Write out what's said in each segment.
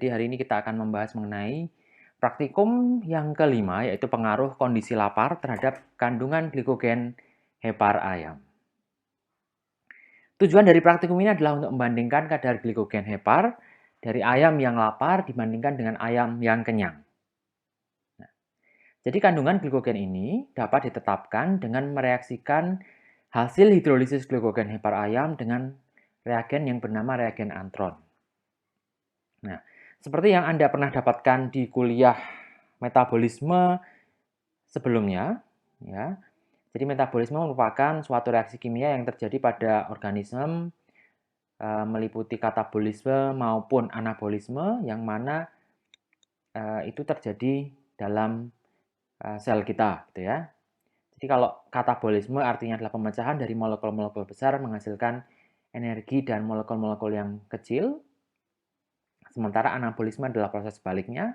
Jadi hari ini kita akan membahas mengenai praktikum yang kelima, yaitu pengaruh kondisi lapar terhadap kandungan glikogen hepar ayam. Tujuan dari praktikum ini adalah untuk membandingkan kadar glikogen hepar dari ayam yang lapar dibandingkan dengan ayam yang kenyang. Jadi kandungan glikogen ini dapat ditetapkan dengan mereaksikan hasil hidrolisis glikogen hepar ayam dengan reagen yang bernama reagen antron. Nah, seperti yang Anda pernah dapatkan di kuliah metabolisme sebelumnya, ya. Jadi metabolisme merupakan suatu reaksi kimia yang terjadi pada organisme meliputi katabolisme maupun anabolisme yang mana itu terjadi dalam sel kita, gitu ya. Jadi kalau katabolisme artinya adalah pemecahan dari molekul-molekul besar menghasilkan energi dan molekul-molekul yang kecil. Sementara anabolisme adalah proses sebaliknya,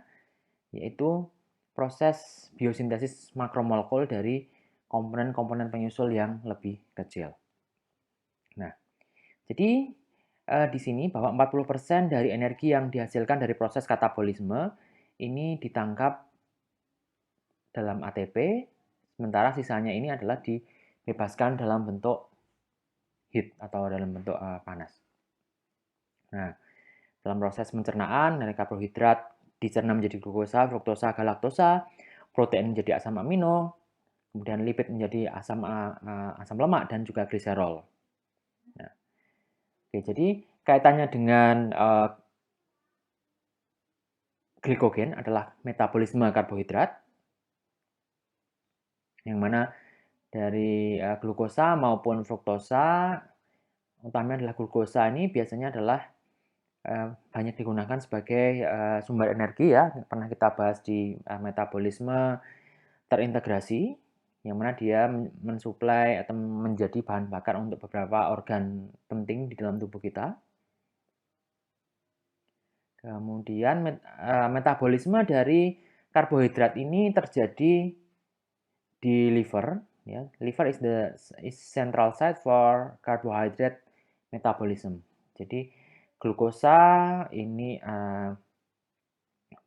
yaitu proses biosintesis makromolekul dari komponen-komponen penyusul yang lebih kecil. Nah, jadi di sini bahwa 40% dari energi yang dihasilkan dari proses katabolisme ini ditangkap dalam ATP, sementara sisanya ini adalah dibebaskan dalam bentuk heat atau dalam bentuk panas. Nah, dalam proses pencernaan, dari karbohidrat dicerna menjadi glukosa, fruktosa, galaktosa, protein menjadi asam amino, kemudian lipid menjadi asam lemak dan juga gliserol. Nah, oke, jadi kaitannya dengan glikogen adalah metabolisme karbohidrat, yang mana dari glukosa maupun fruktosa, utamanya adalah glukosa ini biasanya adalah banyak digunakan sebagai sumber energi ya. Pernah kita bahas di metabolisme terintegrasi, yang mana dia mensuplai atau menjadi bahan bakar untuk beberapa organ penting di dalam tubuh kita. Kemudian metabolisme dari karbohidrat ini terjadi di liver. Ya. Liver is central site for carbohydrate metabolism. Jadi glukosa ini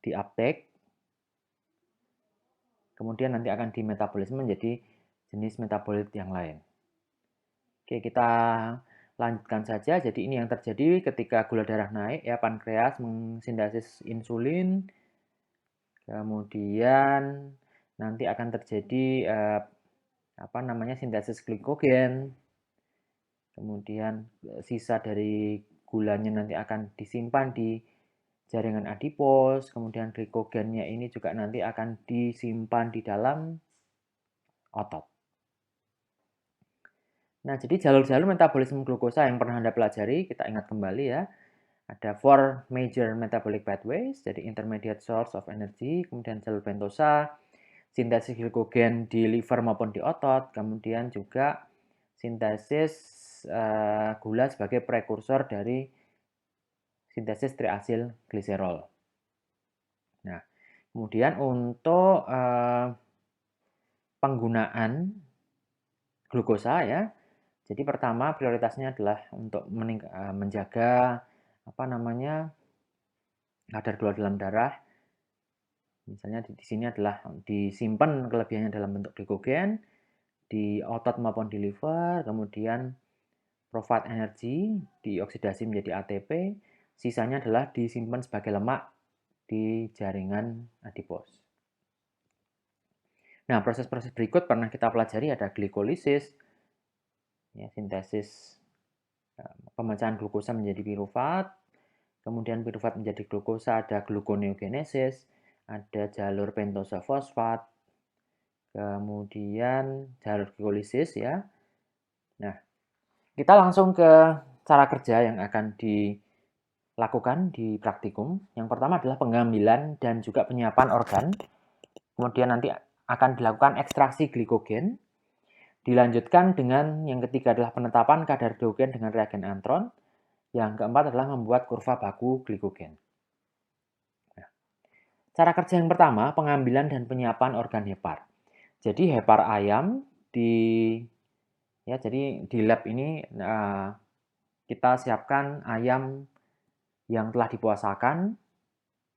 diuptake, kemudian nanti akan dimetabolisme menjadi jenis metabolit yang lain. Oke, kita lanjutkan saja. Jadi ini yang terjadi ketika gula darah naik, ya, pankreas mensintesis insulin, kemudian nanti akan terjadi sintesis glikogen, kemudian sisa dari gulanya nanti akan disimpan di jaringan adipos, kemudian glikogennya ini juga nanti akan disimpan di dalam otot. Nah, jadi jalur-jalur metabolisme glukosa yang pernah Anda pelajari, kita ingat kembali ya. Ada 4 major metabolic pathways, jadi intermediate source of energy, kemudian jalur pentosa, sintesis glikogen di liver maupun di otot, kemudian juga sintesis gula sebagai prekursor dari sintesis triasil gliserol. Nah, kemudian untuk penggunaan glukosa ya. Jadi pertama prioritasnya adalah untuk menjaga kadar gula dalam darah. Misalnya di sini adalah disimpan kelebihannya dalam bentuk glikogen di otot maupun di liver, kemudian provide energi dioksidasi menjadi ATP, sisanya adalah disimpan sebagai lemak di jaringan adipos. Nah, proses-proses berikut pernah kita pelajari ada glikolisis, ya, sintesis pemecahan glukosa menjadi pirufat, kemudian pirufat menjadi glukosa, ada gluconeogenesis, ada jalur pentosa fosfat, kemudian jalur glikolisis ya. Nah, kita langsung ke cara kerja yang akan dilakukan di praktikum. Yang pertama adalah pengambilan dan juga penyiapan organ. Kemudian nanti akan dilakukan ekstraksi glikogen. Dilanjutkan dengan yang ketiga adalah penetapan kadar glikogen dengan reagen antron. Yang keempat adalah membuat kurva baku glikogen. Nah, cara kerja yang pertama, pengambilan dan penyiapan organ hepar. Jadi hepar ayam jadi di lab ini kita siapkan ayam yang telah dipuasakan.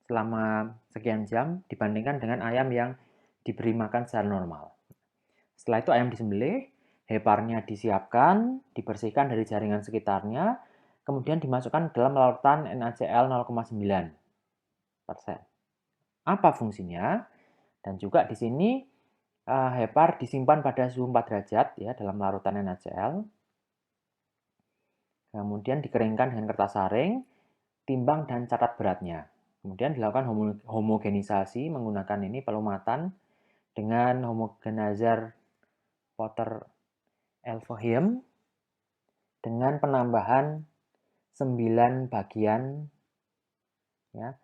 selama sekian jam dibandingkan dengan ayam yang diberi makan secara normal. Setelah itu ayam disembelih, heparnya disiapkan, dibersihkan dari jaringan sekitarnya, kemudian dimasukkan dalam larutan NaCl 0,9%. Apa fungsinya? Dan juga di sini hepar disimpan pada suhu 4 derajat ya dalam larutan NaCl. Kemudian dikeringkan dengan kertas saring, timbang dan catat beratnya. Kemudian dilakukan homogenisasi menggunakan ini pelumatan dengan homogenizer Potter Elvehjem dengan penambahan 9 bagian ya,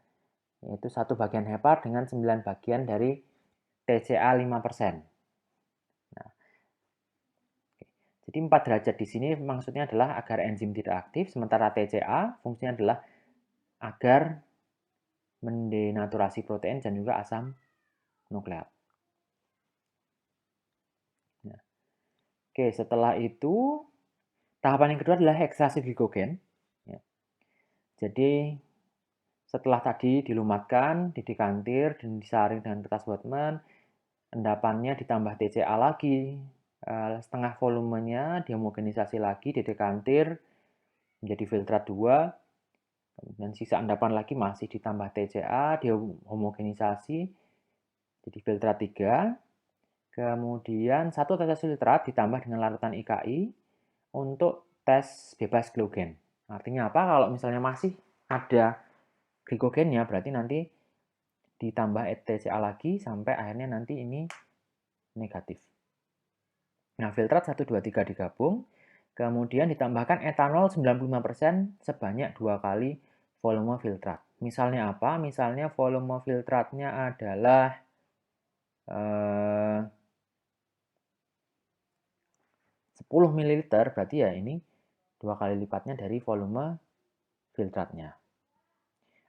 yaitu 1 bagian hepar dengan 9 bagian dari TCA 5%. Nah, jadi 4 derajat di sini maksudnya adalah agar enzim tidak aktif, sementara TCA fungsinya adalah agar mendenaturasi protein dan juga asam nukleat. Nah, oke, setelah itu tahapan yang kedua adalah ekstraksi glikogen. Ya. Jadi setelah tadi dilumatkan, didekantir, dan disaring dengan kertas Whatman, endapannya ditambah TCA lagi, setengah volumenya dihomogenisasi lagi, didekantir, menjadi filtrat 2, kemudian sisa endapan lagi masih ditambah TCA, dihomogenisasi, jadi filtrat 3, kemudian 1 tetes filtrat ditambah dengan larutan IKI untuk tes bebas glikogen. Artinya apa? Kalau misalnya masih ada glikogennya, berarti nanti ditambah TCA lagi sampai akhirnya nanti ini negatif. Nah, filtrat 1, 2, 3 digabung, kemudian ditambahkan etanol 95% sebanyak 2 kali volume filtrat. Misalnya apa? Misalnya volume filtratnya adalah 10 ml, berarti ya ini 2 kali lipatnya dari volume filtratnya.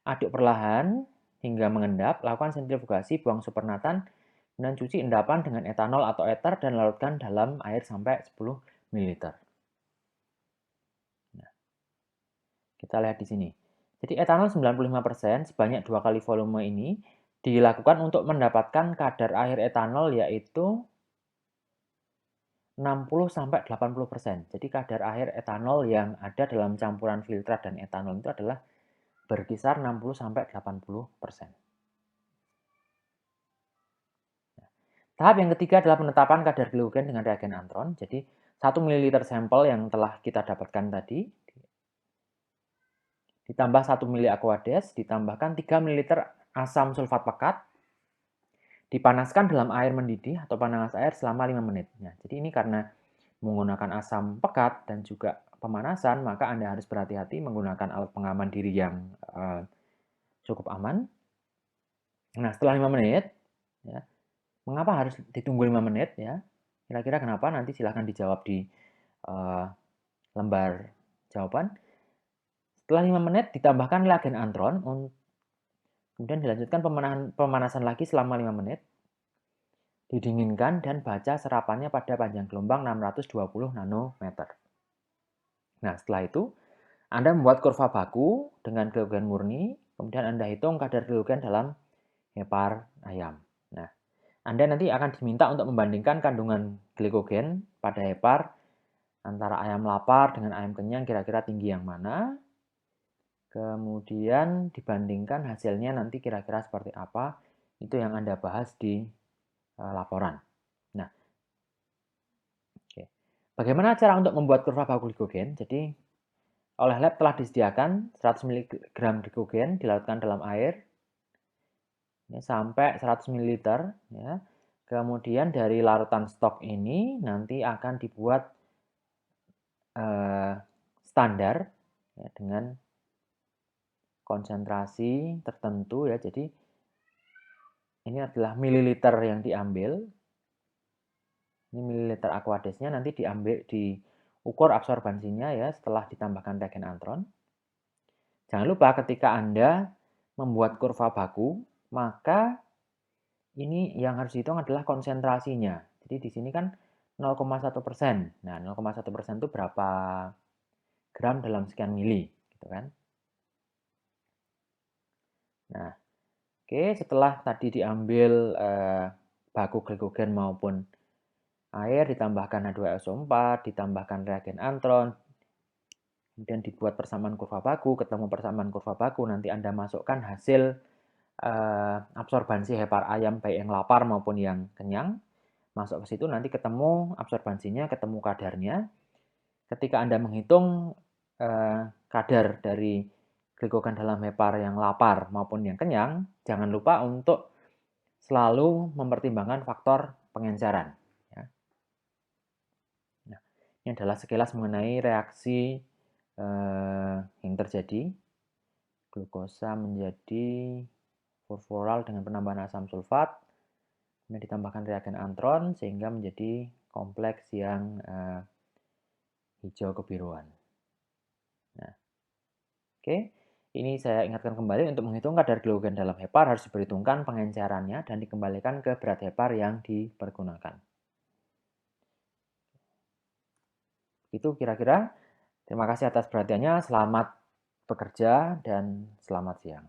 Aduk perlahan hingga mengendap, lakukan sentrifugasi, buang supernatan, dan cuci endapan dengan etanol atau ether dan larutkan dalam air sampai 10 ml. Nah, kita lihat di sini. Jadi etanol 95% sebanyak 2 kali volume ini dilakukan untuk mendapatkan kadar air etanol yaitu 60-80%. Jadi kadar air etanol yang ada dalam campuran filtrat dan etanol itu adalah berkisar 60-80%. Tahap yang ketiga adalah penetapan kadar glikogen dengan reagen antron. Jadi 1 ml sampel yang telah kita dapatkan tadi, ditambah 1 ml aquades, ditambahkan 3 ml asam sulfat pekat, dipanaskan dalam air mendidih atau panas air selama 5 menit. Nah, jadi ini karena menggunakan asam pekat dan juga pemanasan, maka Anda harus berhati-hati menggunakan alat pengaman diri yang cukup aman. Nah, setelah 5 menit, ya, mengapa harus ditunggu 5 menit? Ya? Kira-kira kenapa? Nanti silahkan dijawab di lembar jawaban. Setelah 5 menit, ditambahkan reagen antron, kemudian dilanjutkan pemanasan lagi selama 5 menit, didinginkan dan baca serapannya pada panjang gelombang 620 nanometer. Nah, setelah itu, Anda membuat kurva baku dengan glikogen murni, kemudian Anda hitung kadar glikogen dalam hepar ayam. Nah, Anda nanti akan diminta untuk membandingkan kandungan glikogen pada hepar antara ayam lapar dengan ayam kenyang kira-kira tinggi yang mana. Kemudian dibandingkan hasilnya nanti kira-kira seperti apa, itu yang Anda bahas di laporan. Nah, bagaimana cara untuk membuat kurva baku glikogen? Jadi, oleh lab telah disediakan 100 mg glikogen dilarutkan dalam air ya, sampai 100 ml. Ya. Kemudian dari larutan stok ini nanti akan dibuat standar ya, dengan konsentrasi tertentu ya. Jadi ini adalah mililiter yang diambil. Ini mililiter aquadesnya nanti diukur absorbansinya ya setelah ditambahkan reagen antron. Jangan lupa ketika Anda membuat kurva baku, maka ini yang harus dihitung adalah konsentrasinya. Jadi di sini kan 0,1%. Nah, 0,1% itu berapa gram dalam sekian mili, gitu kan? Nah, Oke, setelah tadi diambil baku glikogen maupun air, ditambahkan H2SO4, ditambahkan reagen antron, kemudian dibuat persamaan kurva baku, ketemu persamaan kurva baku, nanti Anda masukkan hasil absorbansi hepar ayam baik yang lapar maupun yang kenyang. Masuk ke situ nanti ketemu absorbansinya, ketemu kadarnya. Ketika Anda menghitung kadar dari glikogen dalam hepar yang lapar maupun yang kenyang, jangan lupa untuk selalu mempertimbangkan faktor pengenceran. Ya. Nah, ini adalah sekilas mengenai reaksi yang terjadi. Glukosa menjadi furfural dengan penambahan asam sulfat, kemudian ditambahkan reagen antron sehingga menjadi kompleks yang hijau kebiruan. Nah, oke. Ini saya ingatkan kembali untuk menghitung kadar glikogen dalam hepar harus diperhitungkan pengencerannya dan dikembalikan ke berat hepar yang dipergunakan. Itu kira-kira. Terima kasih atas perhatiannya. Selamat bekerja dan selamat siang.